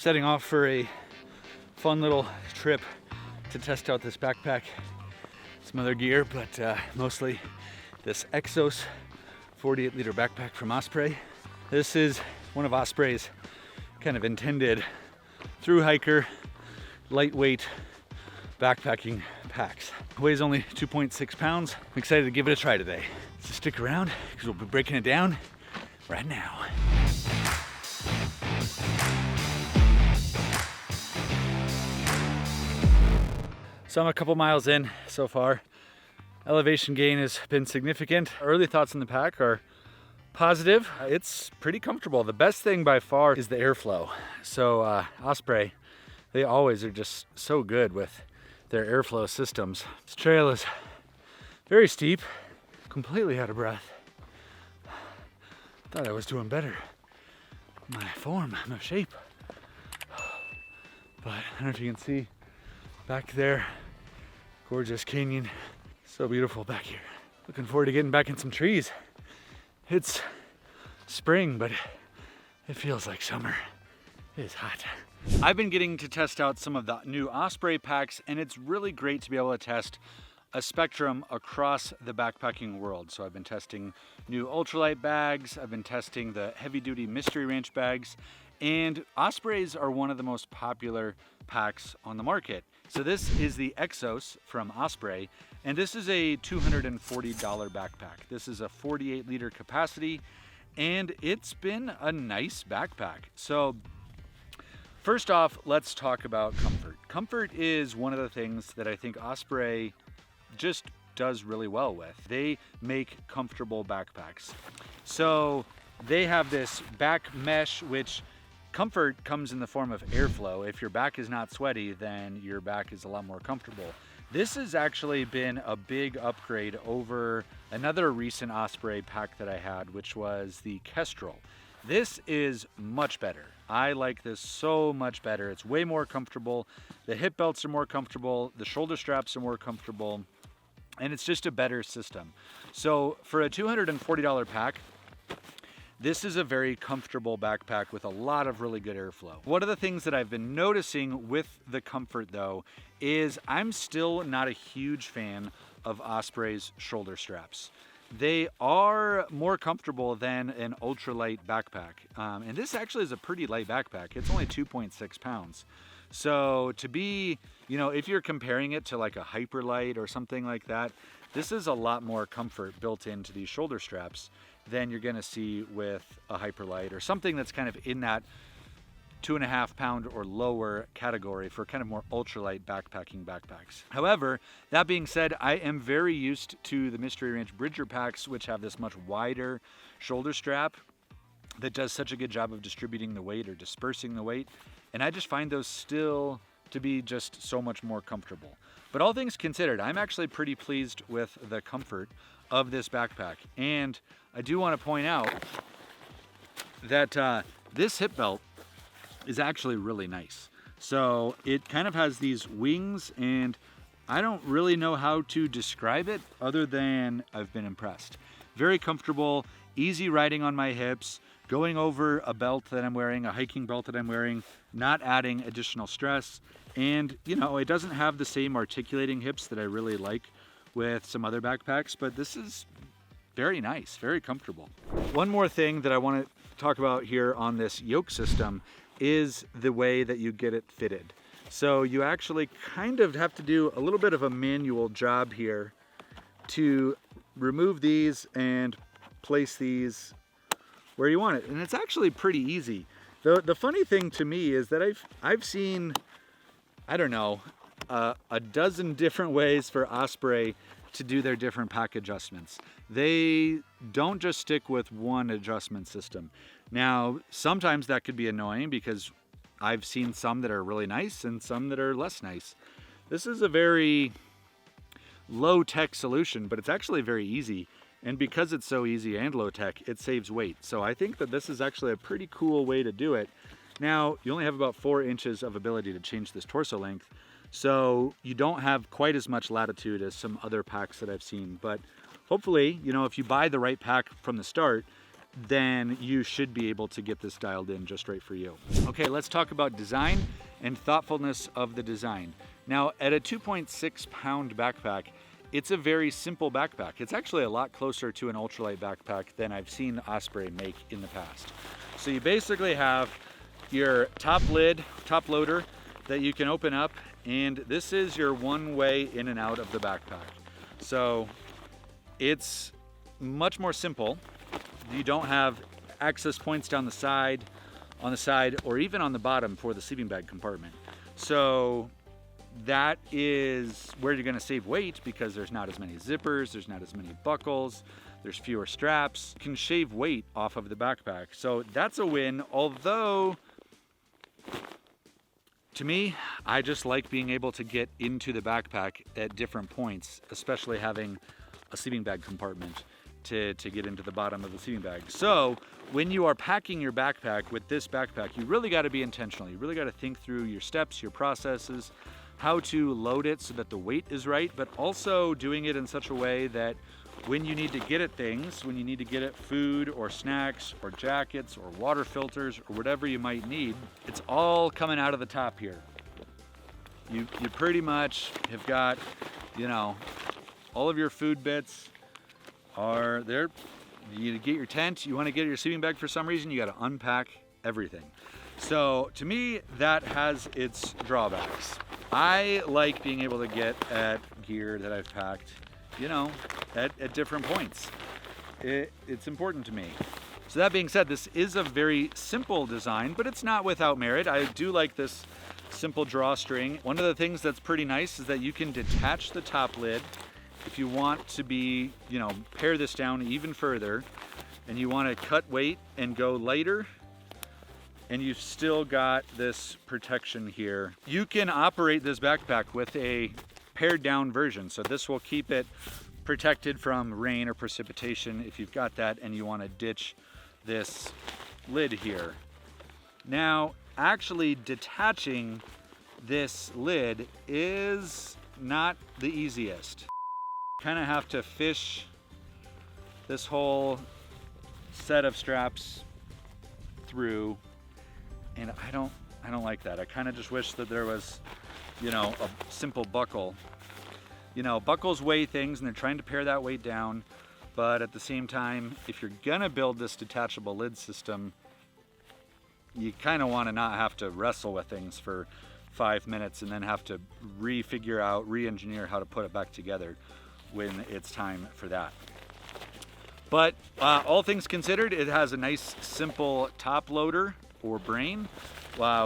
Setting off for a fun little trip to test out this backpack, some other gear, but mostly this Exos 48-liter backpack from Osprey. This is one of Osprey's kind of intended through hiker, lightweight backpacking packs. Weighs only 2.6 pounds. I'm excited to give it a try today. So stick around because we'll be breaking it down right now. So I'm a couple miles in so far. Elevation gain has been significant. Early thoughts on the pack are positive. It's pretty comfortable. The best thing by far is the airflow. So Osprey, they always are just so good with their airflow systems. This trail is very steep, completely out of breath. Thought I was doing better. My form, my shape. But I don't know if you can see back there, gorgeous canyon. So beautiful back here. Looking forward to getting back in some trees. It's spring, but it feels like summer. It is hot. I've been getting to test out some of the new Osprey packs, and it's really great to be able to test a spectrum across the backpacking world. So I've been testing new Ultralight bags, I've been testing the heavy-duty Mystery Ranch bags, and Ospreys are one of the most popular packs on the market. So this is the Exos from Osprey, and this is a $240 backpack. This is a 48-liter capacity, and it's been a nice backpack. So first off, let's talk about comfort. Comfort is one of the things that I think Osprey just does really well with. They make comfortable backpacks. So they have this back mesh, which comfort comes in the form of airflow. If your back is not sweaty, then your back is a lot more comfortable. This has actually been a big upgrade over another recent Osprey pack that I had, which was the Kestrel. This is much better. I like this so much better. It's way more comfortable. The hip belts are more comfortable. The shoulder straps are more comfortable. And it's just a better system. So for a $240 pack, this is a very comfortable backpack with a lot of really good airflow. One of the things that I've been noticing with the comfort though, is I'm still not a huge fan of Osprey's shoulder straps. They are more comfortable than an ultralight backpack. And this actually is a pretty light backpack. It's only 2.6 pounds. So to be, if you're comparing it to like a Hyperlight or something like that, this is a lot more comfort built into these shoulder straps than you're gonna see with a Hyperlight or something that's kind of in that 2.5 pound or lower category for kind of more ultralight backpacking backpacks. However, that being said, I am very used to the Mystery Ranch Bridger packs, which have this much wider shoulder strap that does such a good job of distributing the weight or dispersing the weight. And I just find those still to be just so much more comfortable. But all things considered, I'm actually pretty pleased with the comfort of this backpack. And I do want to point out that this hip belt is actually really nice. So it kind of has these wings, and I don't really know how to describe it other than I've been impressed. Very comfortable, easy riding on my hips, going over a belt that I'm wearing, a hiking belt that I'm wearing, not adding additional stress. And it doesn't have the same articulating hips that I really like with some other backpacks, but this is very nice, very comfortable. One more thing that I want to talk about here on this yoke system is the way that you get it fitted. So you actually kind of have to do a little bit of a manual job here to remove these and place these where you want it. And it's actually pretty easy. The funny thing to me is that I've seen, I don't know, a dozen different ways for Osprey to do their different pack adjustments. They don't just stick with one adjustment system. Now, sometimes that could be annoying because I've seen some that are really nice and some that are less nice. This is a very low-tech solution, but it's actually very easy. And because it's so easy and low-tech, it saves weight. So I think that this is actually a pretty cool way to do it. Now, you only have about 4 inches of ability to change this torso length, so you don't have quite as much latitude as some other packs that I've seen. But hopefully, if you buy the right pack from the start, then you should be able to get this dialed in just right for you. Okay, let's talk about design and thoughtfulness of the design. Now, at a 2.6 pound backpack, it's a very simple backpack. It's actually a lot closer to an ultralight backpack than I've seen Osprey make in the past. So you basically have your top lid, top loader that you can open up, and this is your one way in and out of the backpack. So it's much more simple. You don't have access points down the side, on the side, or even on the bottom for the sleeping bag compartment. So that is where you're gonna save weight because there's not as many zippers, there's not as many buckles, there's fewer straps. You can shave weight off of the backpack. So that's a win, although to me, I just like being able to get into the backpack at different points, especially having a sleeping bag compartment to get into the bottom of the sleeping bag. So when you are packing your backpack with this backpack, you really gotta be intentional. You really gotta think through your steps, your processes, how to load it so that the weight is right, but also doing it in such a way that when you need to get at things, when you need to get at food or snacks or jackets or water filters or whatever you might need, it's all coming out of the top here. You pretty much have got, you know, all of your food bits are there. You get your tent, you want to get your sleeping bag for some reason, you got to unpack everything. So to me, that has its drawbacks. I like being able to get at gear that I've packed, you know, at different points. It's important to me. So that being said, this is a very simple design, but it's not without merit. I do like this simple drawstring. One of the things that's pretty nice is that you can detach the top lid if you want to be, you know, pare this down even further and you want to cut weight and go lighter, and you've still got this protection here. You can operate this backpack with a pared down version. So this will keep it protected from rain or precipitation if you've got that and you want to ditch this lid here. Now, actually detaching this lid is not the easiest. Kind of have to fish this whole set of straps through, and I don't like that. I kind of just wish that there was, you know, a simple buckle. You know, buckles weigh things and they're trying to pare that weight down, but at the same time, if you're gonna build this detachable lid system, you kind of want to not have to wrestle with things for 5 minutes and then have to re-engineer how to put it back together when it's time for that. But all things considered, it has a nice simple top loader or brain,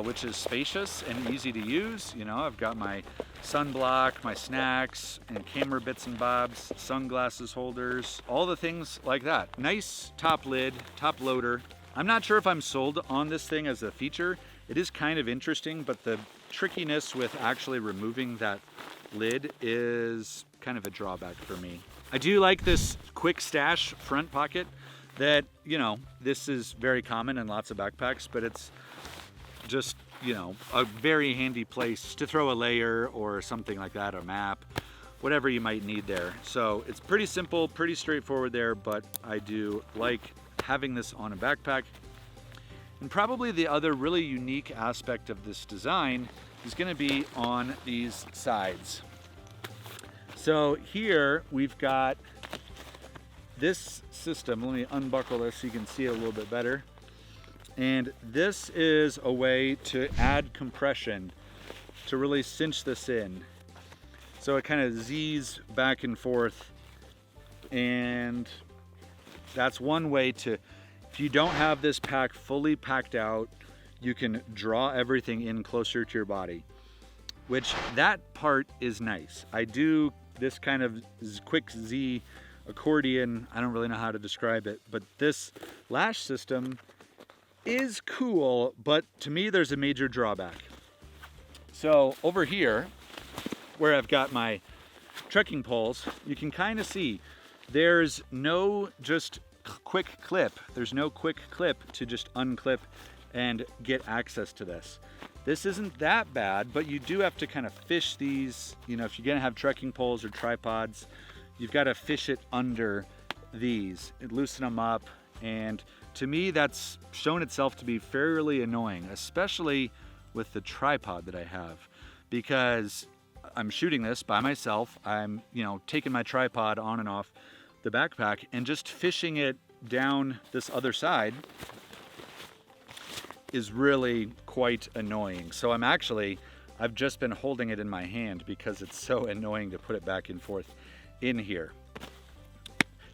which is spacious and easy to use. You know, I've got my sunblock, my snacks, and camera bits and bobs, sunglasses holders, all the things like that. Nice top lid, top loader. I'm not sure if I'm sold on this thing as a feature. It is kind of interesting, but the trickiness with actually removing that lid is kind of a drawback for me. I do like this quick stash front pocket that, you know, this is very common in lots of backpacks, but it's just, you know, a very handy place to throw a layer or something like that, a map, whatever you might need there. So it's pretty simple, pretty straightforward there, but I do like having this on a backpack. And probably the other really unique aspect of this design is going to be on these sides. So here we've got this system. Let me unbuckle this so you can see it a little bit better. And this is a way to add compression to really cinch this in. So it kind of Z's back and forth, and that's one way to, if you don't have this pack fully packed out, you can draw everything in closer to your body, which that part is nice. I do this kind of quick Z accordion, I don't really know how to describe it, but this lash system is cool, but to me there's a major drawback. So over here, where I've got my trekking poles, you can kind of see there's no just quick clip. There's no quick clip to just unclip and get access to this. This isn't that bad, but you do have to kind of fish these, you know, if you're gonna have trekking poles or tripods, you've got to fish it under these and loosen them up And to me, that's shown itself to be fairly annoying, especially with the tripod that I have, because I'm shooting this by myself. I'm, taking my tripod on and off the backpack and just fishing it down this other side is really quite annoying. So I've just been holding it in my hand because it's so annoying to put it back and forth in here.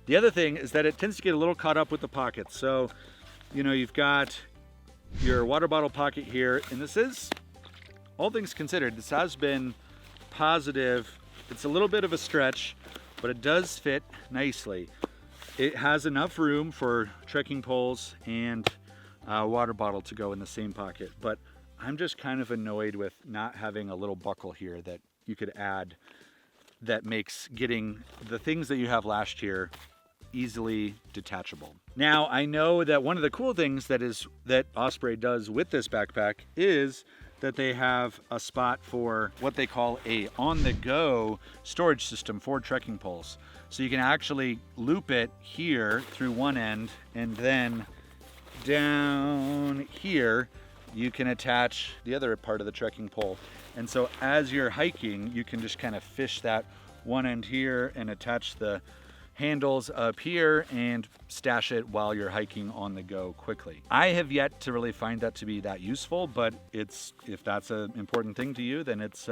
The other thing is that it tends to get a little caught up with the pockets. So, you've got your water bottle pocket here, and this is, all things considered, this has been positive. It's a little bit of a stretch, but it does fit nicely. It has enough room for trekking poles and a water bottle to go in the same pocket, but I'm just kind of annoyed with not having a little buckle here that you could add that makes getting the things that you have lashed here easily detachable. Now, I know that one of the cool things that Osprey does with this backpack is that they have a spot for what they call a on-the-go storage system for trekking poles. So you can actually loop it here through one end, and then down here you can attach the other part of the trekking pole. And so as you're hiking, you can just kind of fish that one end here and attach the handles up here and stash it while you're hiking on the go quickly. I have yet to really find that to be that useful, but if that's an important thing to you, then it's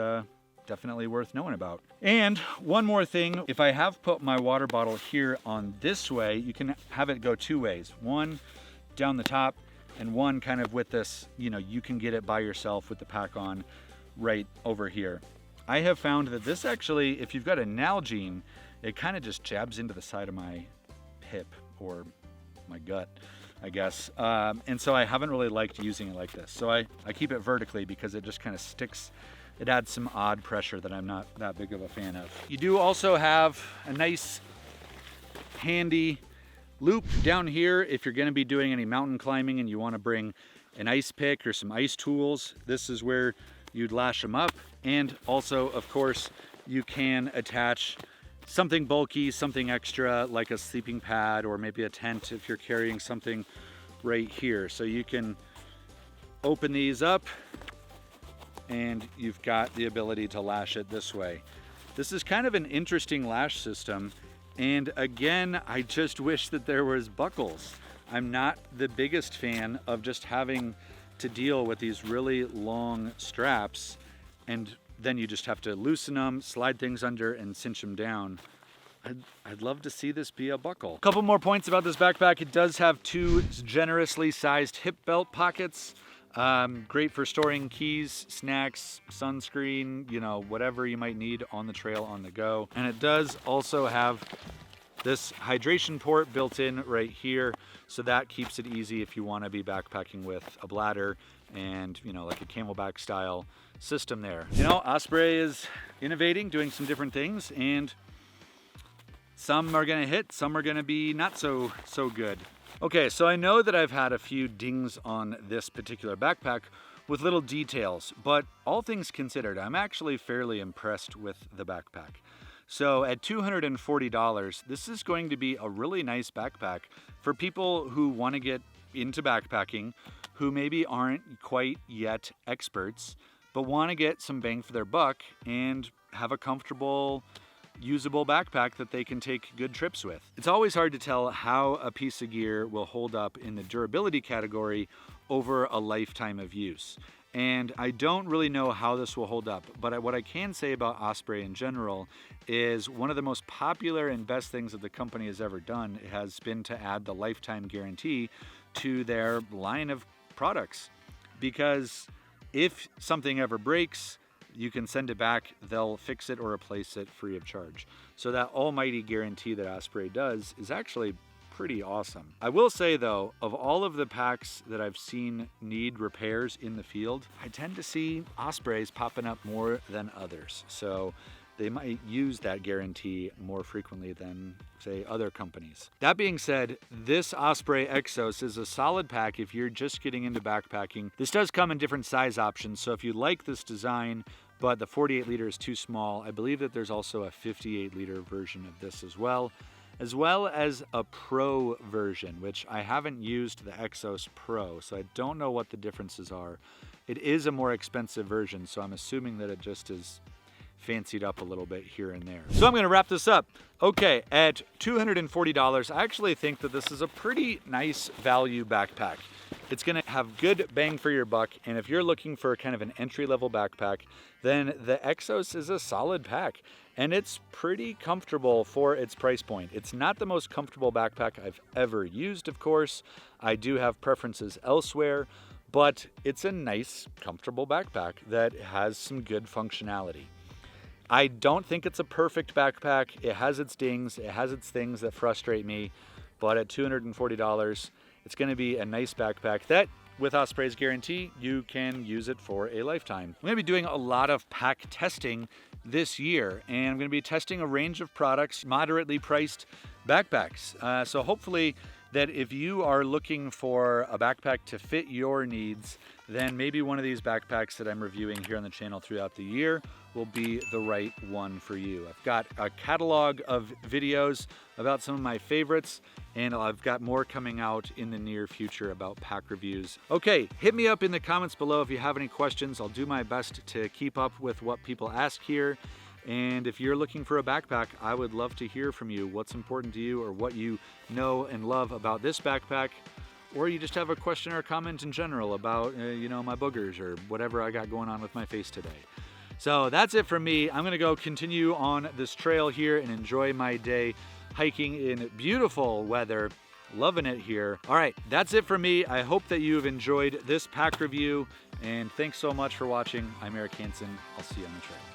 definitely worth knowing about. And one more thing, if I have put my water bottle here on this way, you can have it go two ways. One down the top, and one kind of with this, you can get it by yourself with the pack on right over here. I have found that this actually, if you've got a Nalgene, it kind of just jabs into the side of my hip or my gut, I guess. And so I haven't really liked using it like this. So I keep it vertically because it just kind of sticks. It adds some odd pressure that I'm not that big of a fan of. You do also have a nice handy loop down here if you're going to be doing any mountain climbing and you want to bring an ice pick or some ice tools. This is where you'd lash them up. And also, of course, you can attach something bulky, something extra like a sleeping pad or maybe a tent if you're carrying something right here. So you can open these up and you've got the ability to lash it this way. This is kind of an interesting lash system. And again, I just wish that there was buckles. I'm not the biggest fan of just having to deal with these really long straps, and then you just have to loosen them, slide things under, and cinch them down. I'd love to see this be a buckle. A couple more points about this backpack. It does have two generously sized hip belt pockets. Great for storing keys, snacks, sunscreen, whatever you might need on the trail on the go. And it does also have this hydration port built in right here, so that keeps it easy if you want to be backpacking with a bladder and like a Camelback style system there. Osprey is innovating, doing some different things, and some are going to hit, some are going to be not so good. Okay, so I know that I've had a few dings on this particular backpack with little details, but all things considered, I'm actually fairly impressed with the backpack. So at $240, this is going to be a really nice backpack for people who want to get into backpacking, who maybe aren't quite yet experts, but want to get some bang for their buck and have a comfortable, usable backpack that they can take good trips with. It's always hard to tell how a piece of gear will hold up in the durability category over a lifetime of use. And I don't really know how this will hold up, but what I can say about Osprey in general is one of the most popular and best things that the company has ever done has been to add the lifetime guarantee to their line of products. Because if something ever breaks, you can send it back, they'll fix it or replace it free of charge. So that almighty guarantee that Osprey does is actually pretty awesome. I will say though, of all of the packs that I've seen need repairs in the field, I tend to see Ospreys popping up more than others. So they might use that guarantee more frequently than, say, other companies. That being said, this Osprey Exos is a solid pack if you're just getting into backpacking. This does come in different size options, so if you like this design, but the 48 liter is too small, I believe that there's also a 58 liter version of this as well. as well as a Pro version, which I haven't used the Exos Pro, so I don't know what the differences are. It is a more expensive version, so I'm assuming that it just is fancied up a little bit here and there. So I'm gonna wrap this up. Okay, at $240, I actually think that this is a pretty nice value backpack. It's gonna have good bang for your buck, and if you're looking for kind of an entry-level backpack, then the Exos is a solid pack, and it's pretty comfortable for its price point. It's not the most comfortable backpack I've ever used, of course. I do have preferences elsewhere, but it's a nice, comfortable backpack that has some good functionality. I don't think it's a perfect backpack. It has its dings, it has its things that frustrate me, but at $240, it's gonna be a nice backpack that, with Osprey's guarantee, you can use it for a lifetime. I'm gonna be doing a lot of pack testing this year, and I'm gonna be testing a range of products, moderately priced backpacks. So hopefully that if you are looking for a backpack to fit your needs, then maybe one of these backpacks that I'm reviewing here on the channel throughout the year will be the right one for you. I've got a catalog of videos about some of my favorites, and I've got more coming out in the near future about pack reviews. Okay, hit me up in the comments below if you have any questions. I'll do my best to keep up with what people ask here. And if you're looking for a backpack, I would love to hear from you. What's important to you, or what you know and love about this backpack, or you just have a question or a comment in general about, you know, my boogers or whatever I got going on with my face today. So that's it from me. I'm gonna go continue on this trail here and enjoy my day hiking in beautiful weather. Loving it here. All right, that's it from me. I hope that you've enjoyed this pack review, and thanks so much for watching. I'm Eric Hansen. I'll see you on the trail.